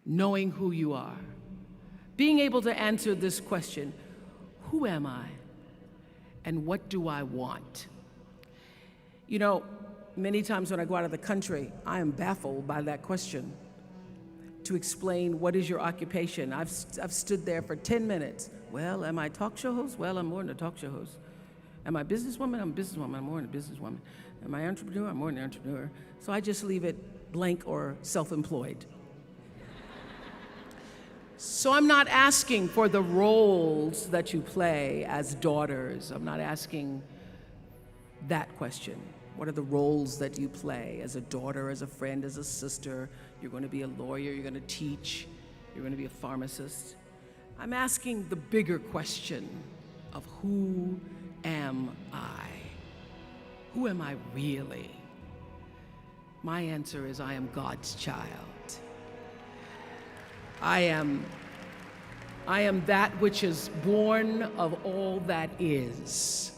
knowing who you are. Being able to answer this question, who am I? And what do I want? You know, many times when I go out of the country, I am baffled by that question. To explain what is your occupation. I've stood there for 10 minutes. Well, am I a talk show host? Well, I'm more than a talk show host. Am I a businesswoman? I'm a businesswoman. I'm more than a businesswoman. Am I an entrepreneur? I'm more than an entrepreneur. So I just leave it blank or self-employed. So I'm not asking for the roles that you play as daughters. I'm not asking that question. What are the roles that you play as a daughter, as a friend, as a sister? You're going to be a lawyer, you're going to teach, you're going to be a pharmacist. I'm asking the bigger question of who am I? Who am I really? My answer is I am God's child. I am that which is born of all that is.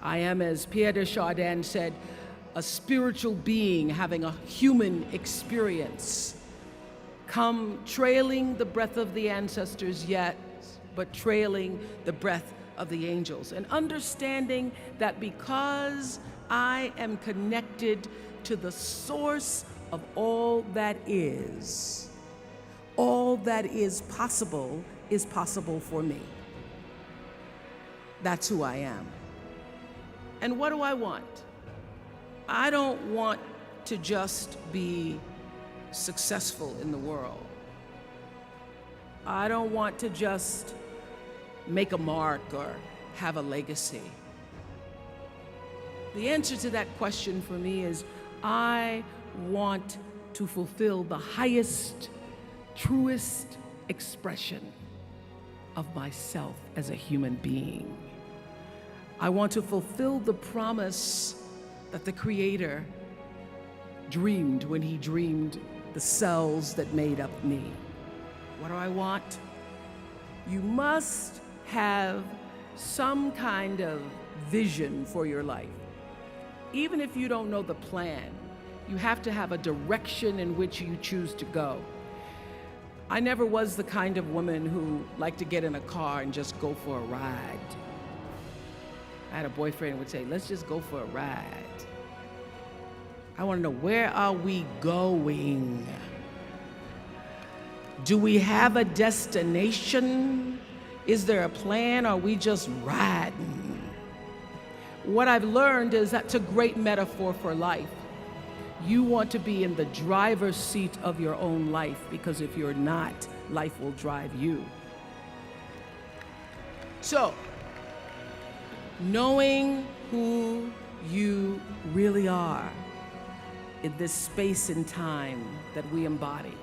I am, as Pierre de Chardin said, a spiritual being having a human experience, come trailing the breath of the ancestors yet, but trailing the breath of the angels, and understanding that because I am connected to the source of all that is possible for me. That's who I am. And what do I want? I don't want to just be successful in the world. I don't want to just make a mark or have a legacy. The answer to that question for me is I want to fulfill the highest, truest expression of myself as a human being. I want to fulfill the promise that the Creator dreamed when He dreamed the cells that made up me. What do I want? You must have some kind of vision for your life. Even if you don't know the plan, you have to have a direction in which you choose to go. I never was the kind of woman who liked to get in a car and just go for a ride. I had a boyfriend who would say, let's just go for a ride. I want to know, where are we going? Do we have a destination? Is there a plan? Or are we just riding? What I've learned is that's a great metaphor for life. You want to be in the driver's seat of your own life, because if you're not, life will drive you. So, knowing who you really are in this space and time that we embody.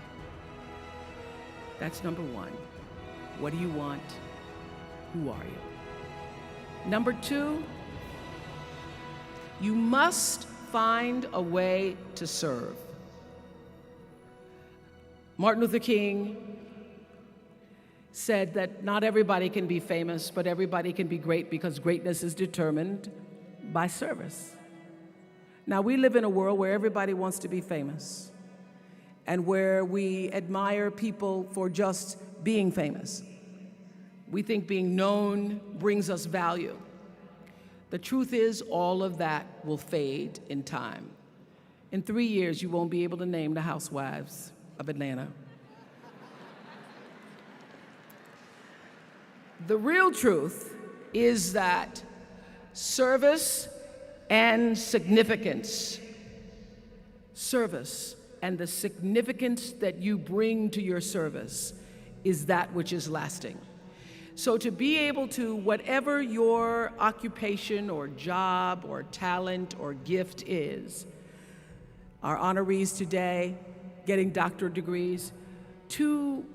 That's number one. What do you want? Who are you? Number two, you must find a way to serve. Martin Luther King said that not everybody can be famous, but everybody can be great, because greatness is determined by service. Now, we live in a world where everybody wants to be famous and where we admire people for just being famous. We think being known brings us value. The truth is, all of that will fade in time. In 3 years, you won't be able to name the housewives of Atlanta. The real truth is that service and significance, service and the significance that you bring to your service is that which is lasting. So to be able to, whatever your occupation or job or talent or gift is, our honorees today getting doctorate degrees, to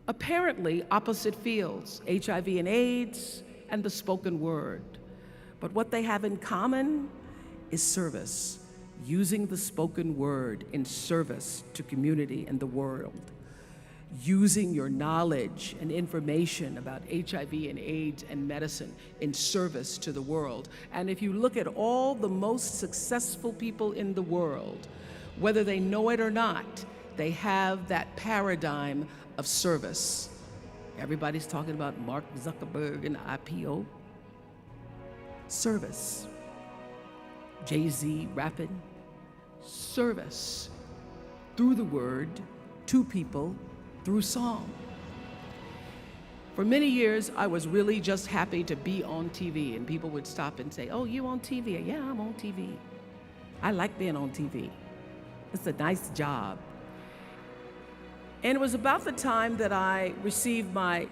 apparently opposite fields, HIV and AIDS and the spoken word. But what they have in common is service, using the spoken word in service to community and the world, using your knowledge and information about HIV and AIDS and medicine in service to the world. And if you look at all the most successful people in the world, whether they know it or not, they have that paradigm of service. Everybody's talking about Mark Zuckerberg and IPO. Service. Jay-Z rapping. Service. Through the word, to people, through song. For many years, I was really just happy to be on TV, and people would stop and say, "Oh, you on TV?" "Yeah, I'm on TV. I like being on TV. It's a nice job." And it was about the time that I received my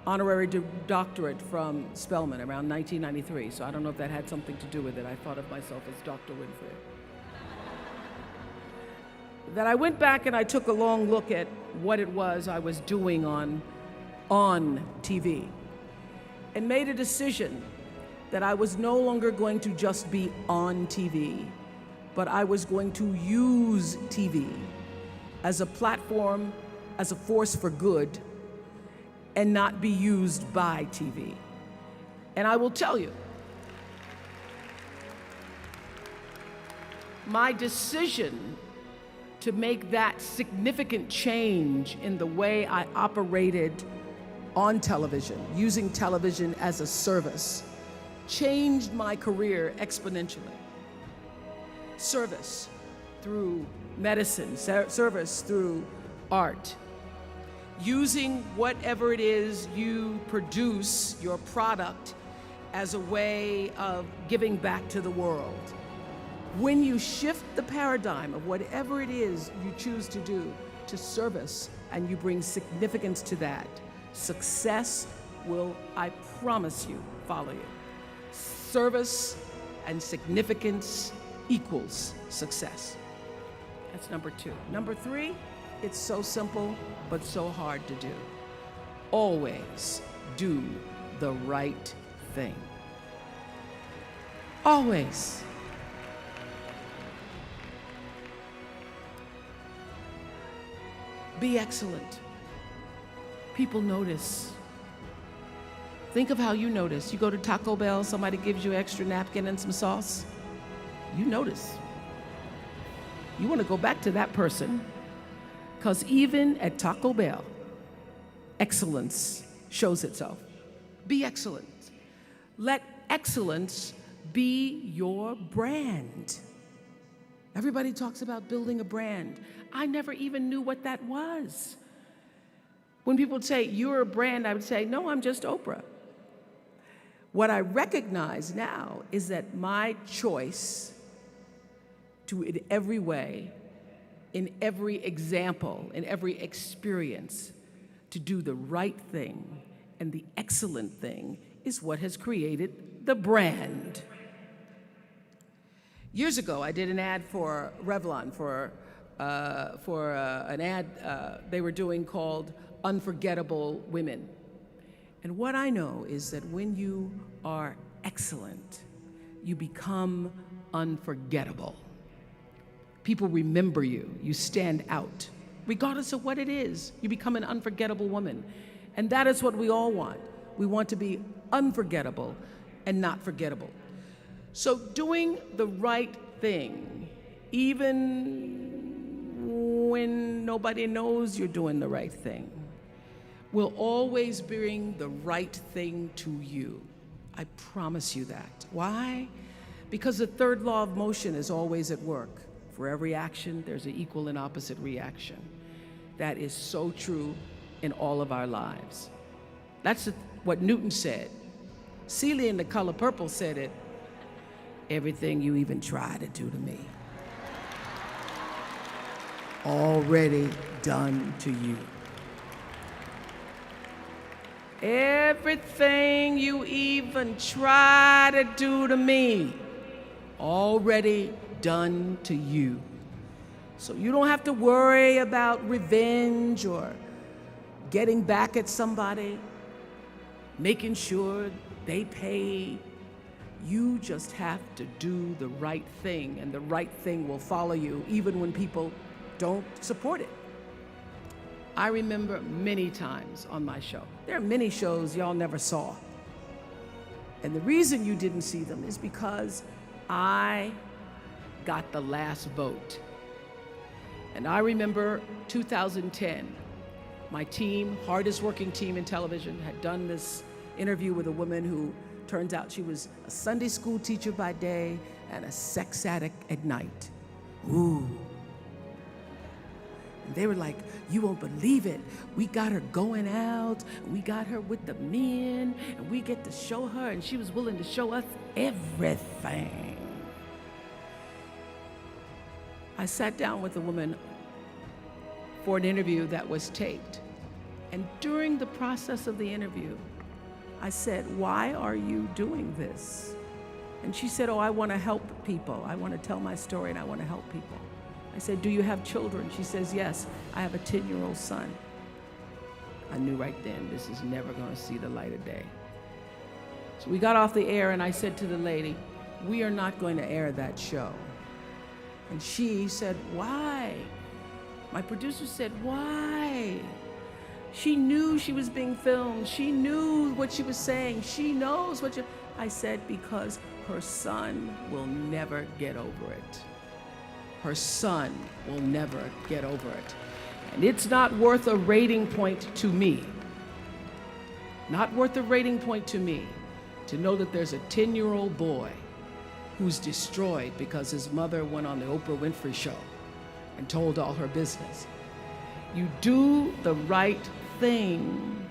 honorary doctorate from Spelman around 1993, so I don't know if that had something to do with it. I thought of myself as Dr. Winfrey. That I went back and I took a long look at what it was I was doing on TV and made a decision that I was no longer going to just be on TV, but I was going to use TV as a platform, as a force for good, and not be used by TV. And I will tell you, my decision to make that significant change in the way I operated on television, using television as a service, changed my career exponentially. Service through medicine, service through art, using whatever it is you produce, your product, as a way of giving back to the world. When you shift the paradigm of whatever it is you choose to do to service, and you bring significance to that, success will, I promise you, follow you. Service and significance equals success. That's number 2. Number 3, it's so simple, but so hard to do. Always do the right thing. Always. Be excellent. People notice. Think of how you notice. You go to Taco Bell, somebody gives you an extra napkin and some sauce. You notice. You want to go back to that person, because even at Taco Bell, excellence shows itself. Be excellent. Let excellence be your brand. Everybody talks about building a brand. I never even knew what that was. When people would say, "You're a brand," I would say, "No, I'm just Oprah." What I recognize now is that my choice to, in every way, in every example, in every experience, to do the right thing and the excellent thing is what has created the brand. Years ago, I did an ad for Revlon for an ad they were doing called Unforgettable Women. And what I know is that when you are excellent, you become unforgettable. People remember you. You stand out. Regardless of what it is, you become an unforgettable woman. And that is what we all want. We want to be unforgettable and not forgettable. So doing the right thing, even when nobody knows you're doing the right thing, will always bring the right thing to you. I promise you that. Why? Because the third law of motion is always at work. For every action, there's an equal and opposite reaction. That is so true in all of our lives. That's what Newton said. Celia in The Color Purple said it. Everything you even try to do to me, already done to you. Everything you even try to do to me, already done to you. So you don't have to worry about revenge or getting back at somebody, making sure they pay. You just have to do the right thing, and the right thing will follow you even when people don't support it. I remember many times on my show. There are many shows y'all never saw. And the reason you didn't see them is because I got the last vote. And I remember 2010, my team, hardest working team in television, had done this interview with a woman who turns out she was a Sunday school teacher by day and a sex addict at night. Ooh. And they were like, you won't believe it. We got her going out, we got her with the men, and we get to show her, and she was willing to show us everything. I sat down with a woman for an interview that was taped. And during the process of the interview, I said, why are you doing this? And she said, oh, I want to help people. I want to tell my story and I want to help people. I said, do you have children? She says, yes, I have a 10-year-old son. I knew right then this is never going to see the light of day. So we got off the air and I said to the lady, we are not going to air that show. And she said, why? My producer said, why? She knew she was being filmed. She knew what she was saying. She knows what you... I said, because her son will never get over it. Her son will never get over it. And it's not worth a rating point to me. Not worth a rating point to me to know that there's a 10-year-old boy who's destroyed because his mother went on the Oprah Winfrey Show and told all her business. You do the right thing,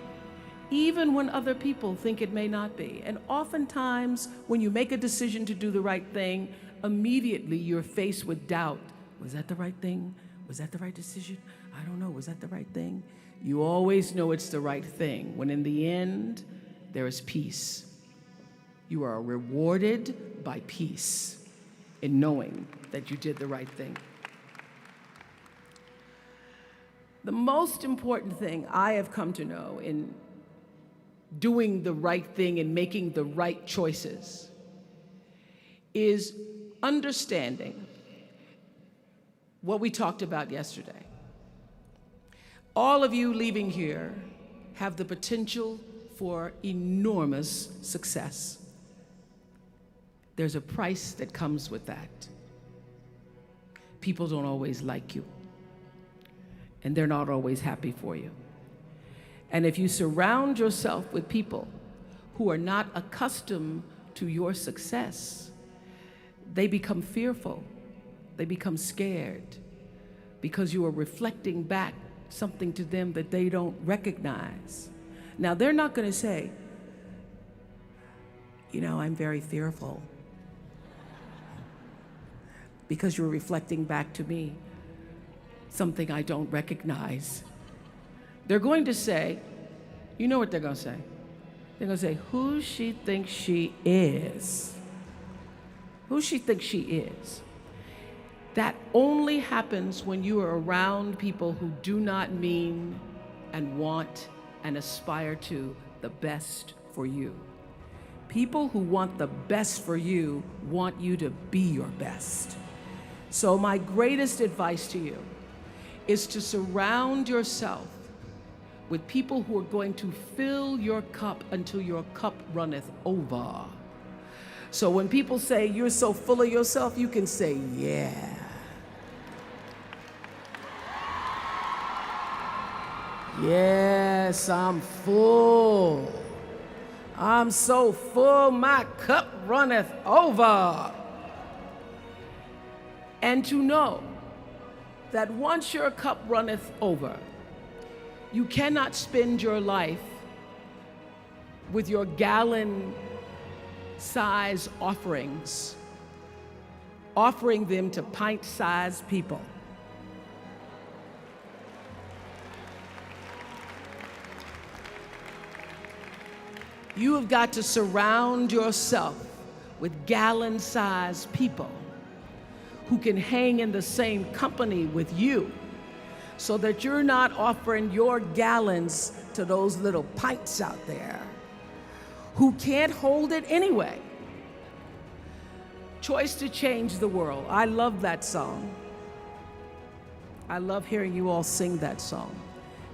even when other people think it may not be. And oftentimes, when you make a decision to do the right thing, immediately you're faced with doubt. Was that the right thing? Was that the right decision? I don't know, was that the right thing? You always know it's the right thing, when in the end, there is peace. You are rewarded by peace in knowing that you did the right thing. The most important thing I have come to know in doing the right thing and making the right choices is understanding what we talked about yesterday. All of you leaving here have the potential for enormous success. There's a price that comes with that. People don't always like you, and they're not always happy for you. And if you surround yourself with people who are not accustomed to your success, they become fearful, they become scared, because you are reflecting back something to them that they don't recognize. Now, they're not going to say, you know, I'm very fearful, because you're reflecting back to me something I don't recognize. They're going to say, you know what they're going to say? They're going to say, who she thinks she is. Who she thinks she is. That only happens when you are around people who do not mean and want and aspire to the best for you. People who want the best for you want you to be your best. So my greatest advice to you is to surround yourself with people who are going to fill your cup until your cup runneth over. So when people say you're so full of yourself, you can say, yeah. Yes, I'm full. I'm so full, my cup runneth over. And to know that once your cup runneth over, you cannot spend your life with your gallon-size offerings, offering them to pint-sized people. You have got to surround yourself with gallon-sized people who can hang in the same company with you, so that you're not offering your gallons to those little pints out there who can't hold it anyway. Choice to Change the World. I love that song. I love hearing you all sing that song.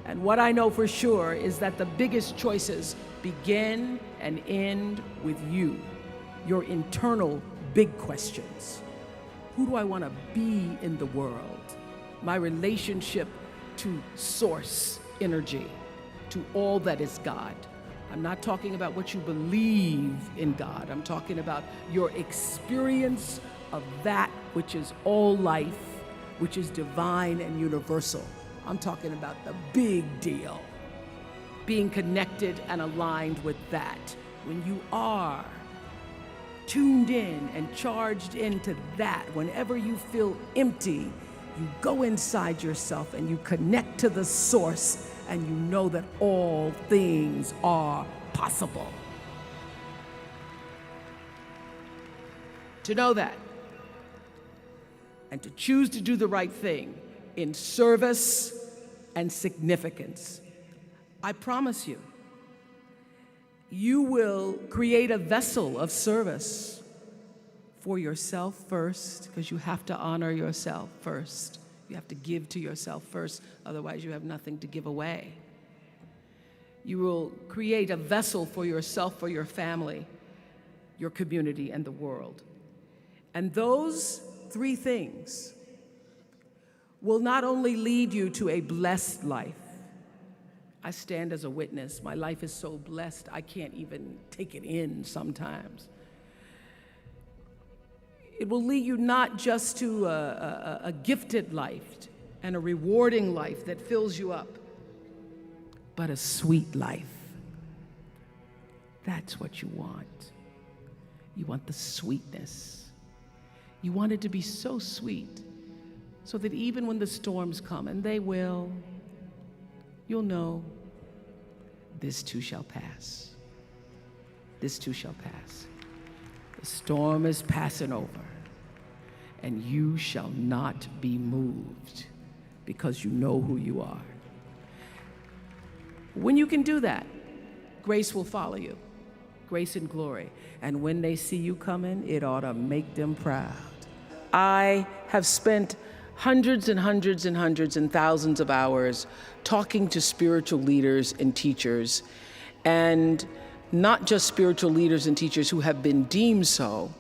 And what I know for sure is that the biggest choices begin and end with you, your internal big questions. Who do I want to be in the world? my relationship to source energy, to all that is God. I'm not talking about what you believe in God. I'm talking about your experience of that which is all life, which is divine and universal. I'm talking about the big deal. Being connected and aligned with that. When you are tuned in and charged into that, whenever you feel empty, you go inside yourself and you connect to the source, and you know that all things are possible. To know that, and to choose to do the right thing in service and significance, I promise you, you will create a vessel of service for yourself first, because you have to honor yourself first. You have to give to yourself first, otherwise you have nothing to give away. You will create a vessel for yourself, for your family, your community, and the world. And those three things will not only lead you to a blessed life. I stand as a witness. My life is so blessed, I can't even take it in sometimes. It will lead you not just to a gifted life and a rewarding life that fills you up, but a sweet life. That's what you want. You want the sweetness. You want it to be so sweet, so that even when the storms come, and they will, you'll know, this too shall pass. This too shall pass. The storm is passing over, and you shall not be moved, because you know who you are. When you can do that, grace will follow you, grace and glory. And when they see you coming, it ought to make them proud. I have spent hundreds and hundreds and hundreds and thousands of hours talking to spiritual leaders and teachers, and not just spiritual leaders and teachers who have been deemed so,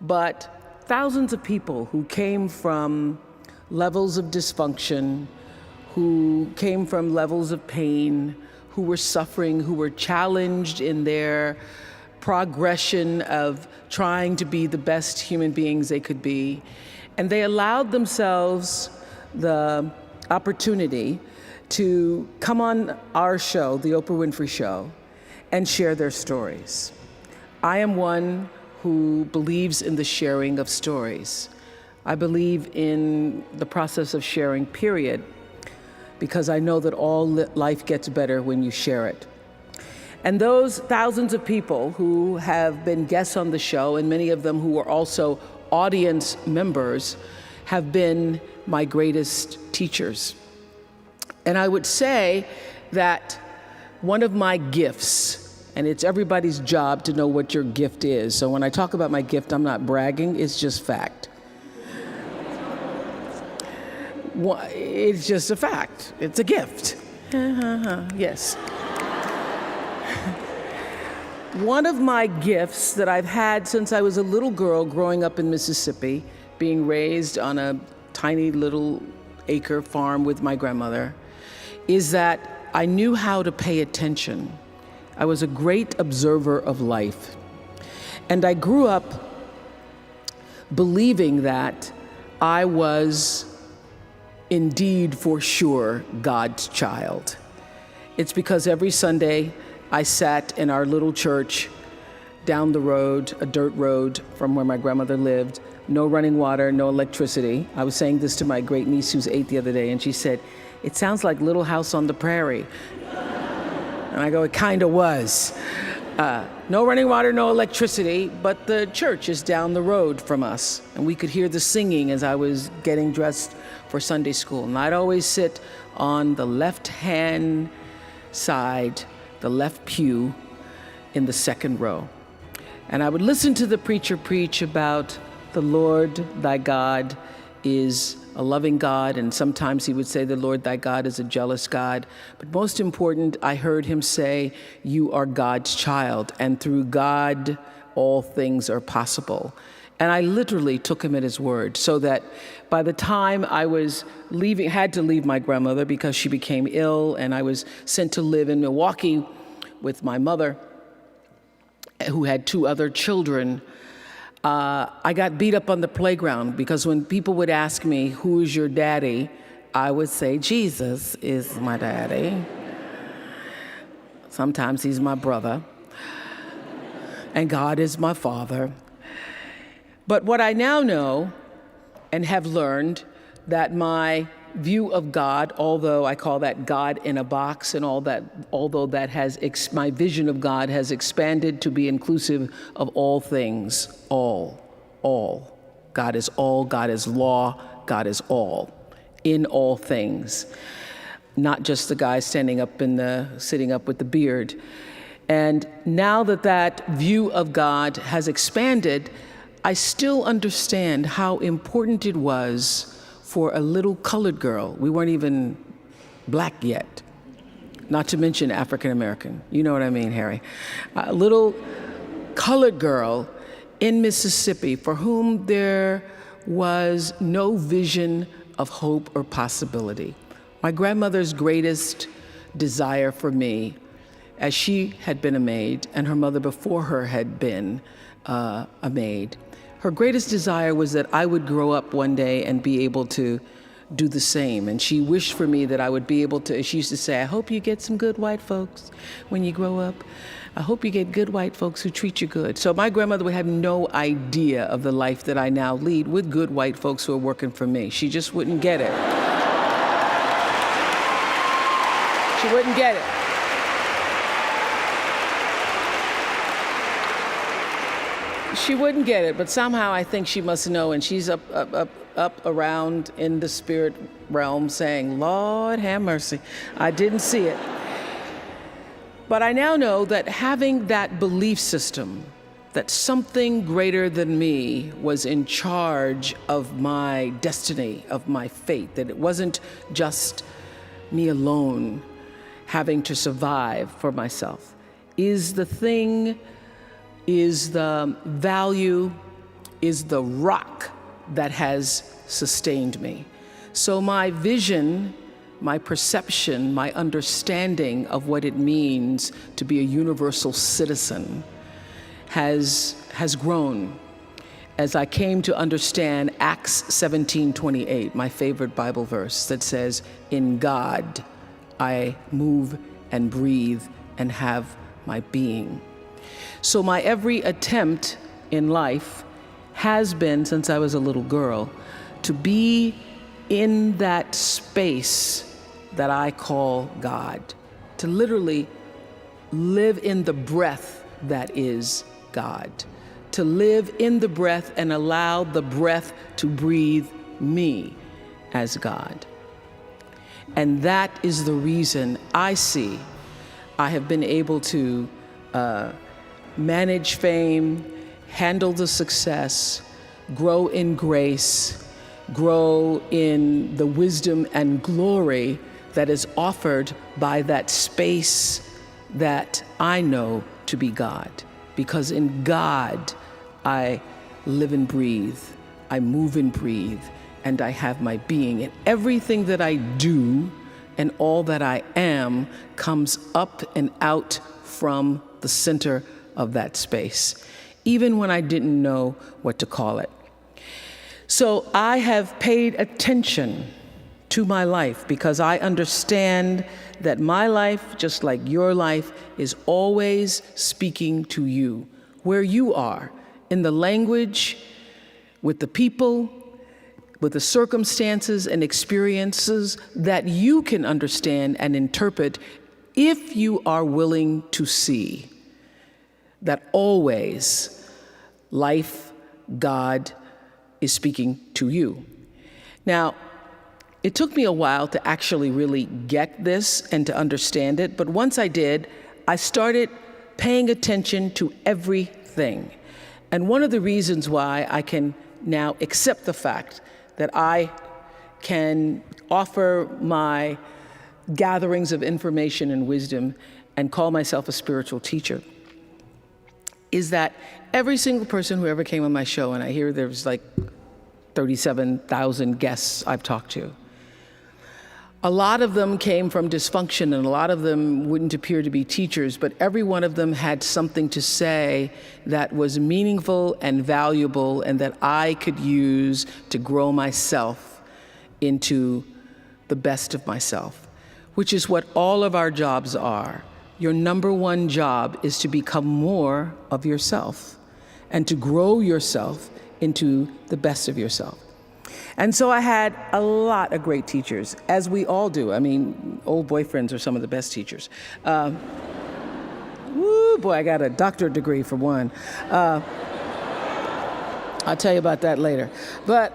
but thousands of people who came from levels of dysfunction, who came from levels of pain, who were suffering, who were challenged in their progression of trying to be the best human beings they could be. And they allowed themselves the opportunity to come on our show, the Oprah Winfrey Show, and share their stories. I am one who believes in the sharing of stories. I believe in the process of sharing, period, because I know that all life gets better when you share it. And those thousands of people who have been guests on the show, and many of them who are also audience members, have been my greatest teachers. And I would say that one of my gifts, and it's everybody's job to know what your gift is. So when I talk about my gift, I'm not bragging, it's just fact. It's just a fact. It's a gift. Yes. One of my gifts that I've had since I was a little girl growing up in Mississippi, being raised on a tiny little acre farm with my grandmother, is that I knew how to pay attention. I was a great observer of life. And I grew up believing that I was indeed, for sure, God's child. It's because every Sunday I sat in our little church down the road, a dirt road from where my grandmother lived, no running water, no electricity. I was saying this to my great niece who's 8 the other day, and she said, "It sounds like Little House on the Prairie." And I go, it kind of was. No running water, no electricity, but the church is down the road from us. And we could hear the singing as I was getting dressed for Sunday school. And I'd always sit on the left-hand side, the left pew in the second row. And I would listen to the preacher preach about the Lord thy God is a loving God, and sometimes he would say the Lord thy God is a jealous God. But most important, I heard him say, you are God's child, and through God, all things are possible. And I literally took him at his word, so that by the time I was had to leave my grandmother because she became ill, and I was sent to live in Milwaukee with my mother, who had 2 other children, I got beat up on the playground because when people would ask me, who is your daddy? I would say, Jesus is my daddy. Sometimes he's my brother. And God is my father. But what I now know and have learned, that my view of God, although I call that God in a box and all that, although that has, my vision of God has expanded to be inclusive of all things, all. God is all, God is law, God is all, in all things. Not just the guy sitting up with the beard. And now that that view of God has expanded, I still understand how important it was for a little colored girl. We weren't even black yet, not to mention African American. You know what I mean, Harry? A little colored girl in Mississippi for whom there was no vision of hope or possibility. My grandmother's greatest desire for me, as she had been a maid and her mother before her had been a maid, her greatest desire was that I would grow up one day and be able to do the same. And she wished for me that I would be able to, she used to say, I hope you get some good white folks when you grow up. I hope you get good white folks who treat you good. So my grandmother would have no idea of the life that I now lead with good white folks who are working for me. She just wouldn't get it. She wouldn't get it. She wouldn't get it, but somehow I think she must know, and she's up around in the spirit realm saying, Lord have mercy, I didn't see it. But I now know that having that belief system, that something greater than me was in charge of my destiny, of my fate, that it wasn't just me alone having to survive for myself, is the thing, is the value, is the rock that has sustained me. So my vision, my perception, my understanding of what it means to be a universal citizen has grown as I came to understand Acts 17:28, my favorite Bible verse that says, in God I move and breathe and have my being. So my every attempt in life has been, since I was a little girl, to be in that space that I call God, to literally live in the breath that is God, to live in the breath and allow the breath to breathe me as God. And that is the reason I see I have been able to manage fame, handle the success, grow in grace, grow in the wisdom and glory that is offered by that space that I know to be God. Because in God, I live and breathe, I move and breathe, and I have my being. And everything that I do and all that I am comes up and out from the center of that space, even when I didn't know what to call it. So I have paid attention to my life because I understand that my life, just like your life, is always speaking to you, where you are, in the language, with the people, with the circumstances and experiences that you can understand and interpret if you are willing to see that always life, God, is speaking to you. Now, it took me a while to actually really get this and to understand it, but once I did, I started paying attention to everything. And one of the reasons why I can now accept the fact that I can offer my gatherings of information and wisdom and call myself a spiritual teacher is that every single person who ever came on my show, and I hear there's like 37,000 guests I've talked to, a lot of them came from dysfunction, and a lot of them wouldn't appear to be teachers, but every one of them had something to say that was meaningful and valuable and that I could use to grow myself into the best of myself, which is what all of our jobs are. Your number one job is to become more of yourself and to grow yourself into the best of yourself. And so I had a lot of great teachers, as we all do. I mean, old boyfriends are some of the best teachers. Woo, boy, I got a doctorate degree for one. I'll tell you about that later. But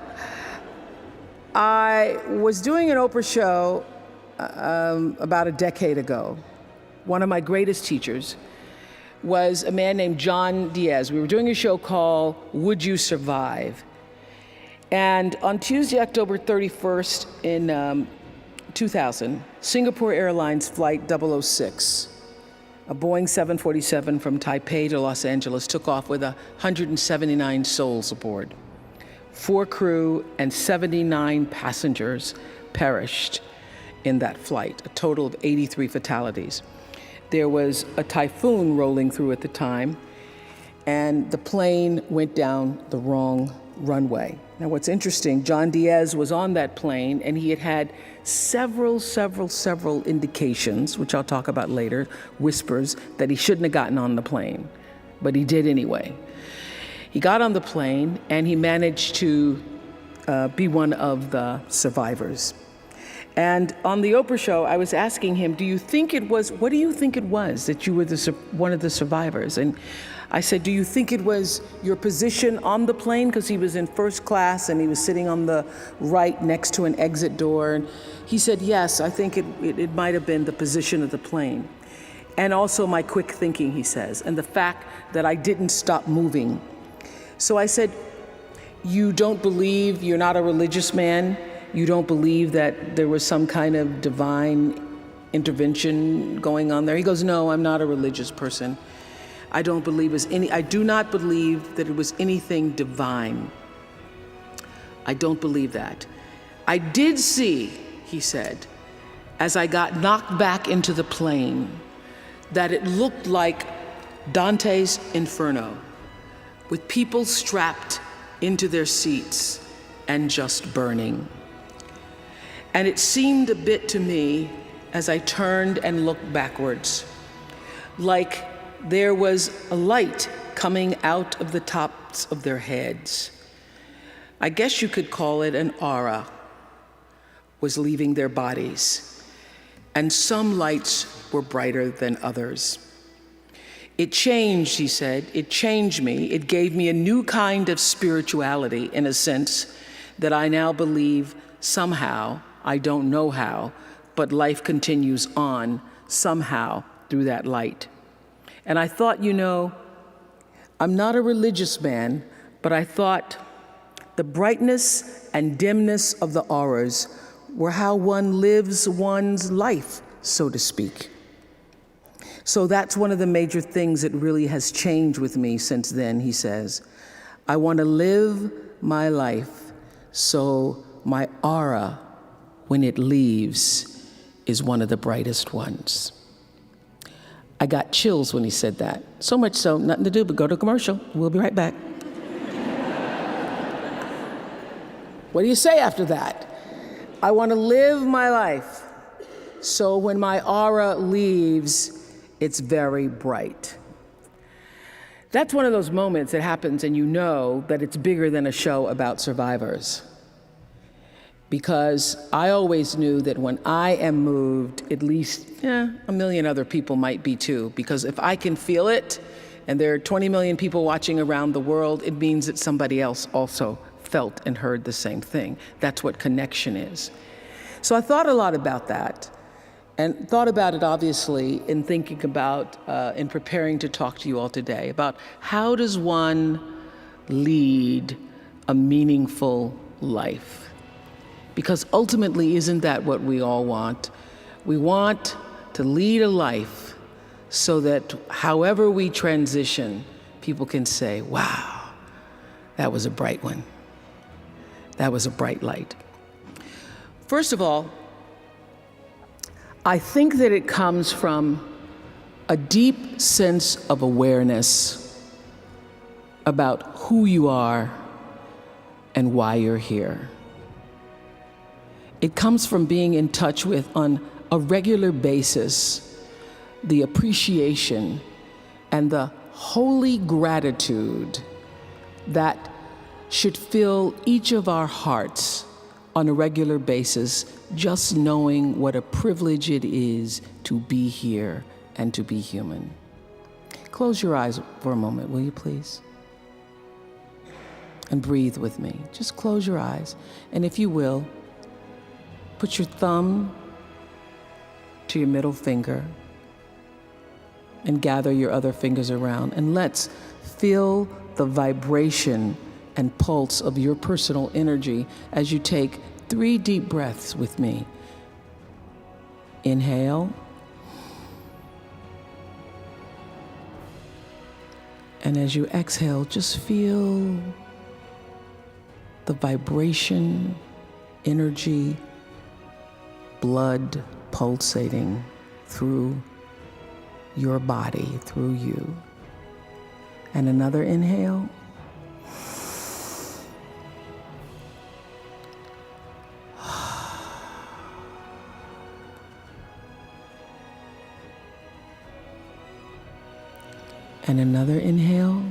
I was doing an Oprah show about a decade ago. One of my greatest teachers was a man named John Diaz. We were doing a show called Would You Survive? And on Tuesday, October 31st in 2000, Singapore Airlines Flight 006, a Boeing 747 from Taipei to Los Angeles, took off with 179 souls aboard. 4 crew and 79 passengers perished in that flight, a total of 83 fatalities. There was a typhoon rolling through at the time, and the plane went down the wrong runway. Now, what's interesting, John Diaz was on that plane, and he had several indications, which I'll talk about later, whispers, that he shouldn't have gotten on the plane, but he did anyway. He got on the plane, and he managed to be one of the survivors. And on the Oprah show, I was asking him, what do you think it was that you were one of the survivors? And I said, do you think it was your position on the plane? Because he was in first class and he was sitting on the right next to an exit door. And he said, yes, I think it might have been the position of the plane. And also my quick thinking, he says, and the fact that I didn't stop moving. So I said, you don't believe, you're not a religious man, you don't believe that there was some kind of divine intervention going on there? He goes, no, I'm not a religious person. I do not believe that it was anything divine. I don't believe that. I did see, he said, as I got knocked back into the plane, that it looked like Dante's Inferno, with people strapped into their seats and just burning. And it seemed a bit to me, as I turned and looked backwards, like there was a light coming out of the tops of their heads. I guess you could call it an aura was leaving their bodies, and some lights were brighter than others. It changed, he said, it changed me. It gave me a new kind of spirituality, in a sense, that I now believe somehow, I don't know how, but life continues on somehow through that light. And I thought, I'm not a religious man, but I thought the brightness and dimness of the auras were how one lives one's life, so to speak. So that's one of the major things that really has changed with me since then, he says. I want to live my life so my aura, when it leaves, is one of the brightest ones. I got chills when he said that. So much so, nothing to do but go to commercial. We'll be right back. What do you say after that? I want to live my life so when my aura leaves, it's very bright. That's one of those moments that happens and you know that it's bigger than a show about survivors. Because I always knew that when I am moved, at least a million other people might be too. Because if I can feel it, and there are 20 million people watching around the world, it means that somebody else also felt and heard the same thing. That's what connection is. So I thought a lot about that, and thought about it obviously in thinking about, in preparing to talk to you all today, about how does one lead a meaningful life? Because ultimately, isn't that what we all want? We want to lead a life so that however we transition people can say, wow, that was a bright one. That was a bright light. First of all, I think that it comes from a deep sense of awareness about who you are and why you're here. It comes from being in touch with, on a regular basis, the appreciation and the holy gratitude that should fill each of our hearts on a regular basis, just knowing what a privilege it is to be here and to be human. Close your eyes for a moment, will you please? And breathe with me. Just close your eyes. And if you will, put your thumb to your middle finger and gather your other fingers around. And let's feel the vibration and pulse of your personal energy as you take 3 deep breaths with me. Inhale. And as you exhale, just feel the vibration, energy, blood pulsating through your body, through you. And another inhale. And another inhale.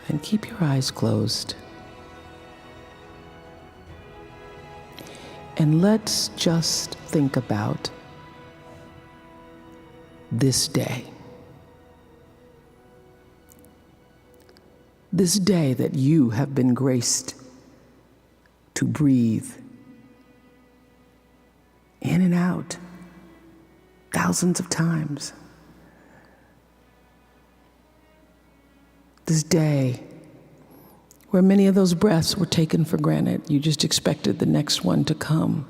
And keep your eyes closed. And let's just think about this day. This day that you have been graced to breathe in and out thousands of times. This day where many of those breaths were taken for granted. You just expected the next one to come.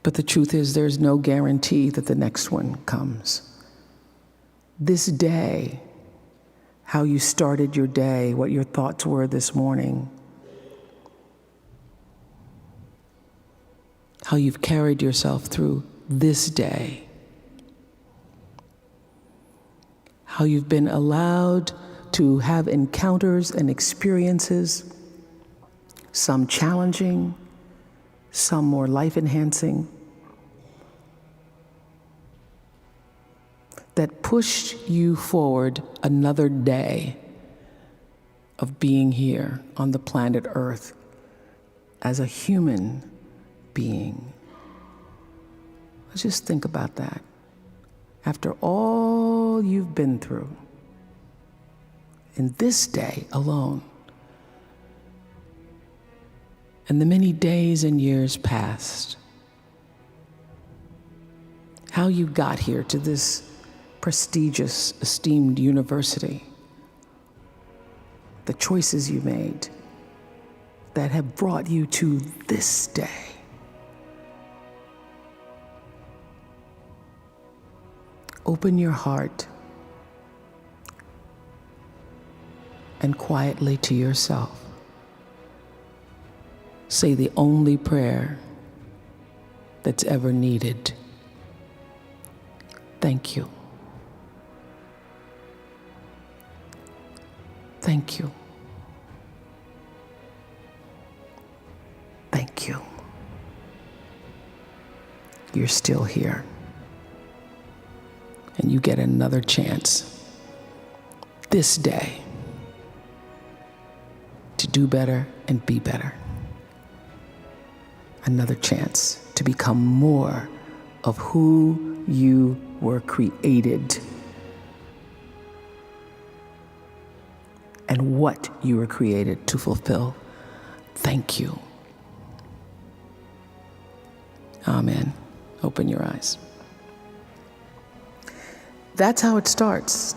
But the truth is, there's no guarantee that the next one comes. This day, how you started your day, what your thoughts were this morning, how you've carried yourself through this day, how you've been allowed to have encounters and experiences, some challenging, some more life-enhancing, that pushed you forward another day of being here on the planet Earth as a human being. Let's just think about that. After all you've been through, in this day alone, and the many days and years past, how you got here to this prestigious, esteemed university, the choices you made that have brought you to this day. Open your heart and quietly to yourself say the only prayer that's ever needed. Thank you. Thank you. Thank you. You're still here. And you get another chance this day to do better and be better. Another chance to become more of who you were created and what you were created to fulfill. Thank you. Amen. Open your eyes. That's how it starts.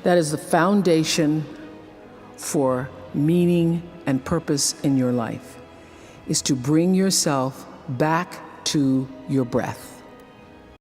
That is the foundation for meaning and purpose in your life. is to bring yourself back to your breath.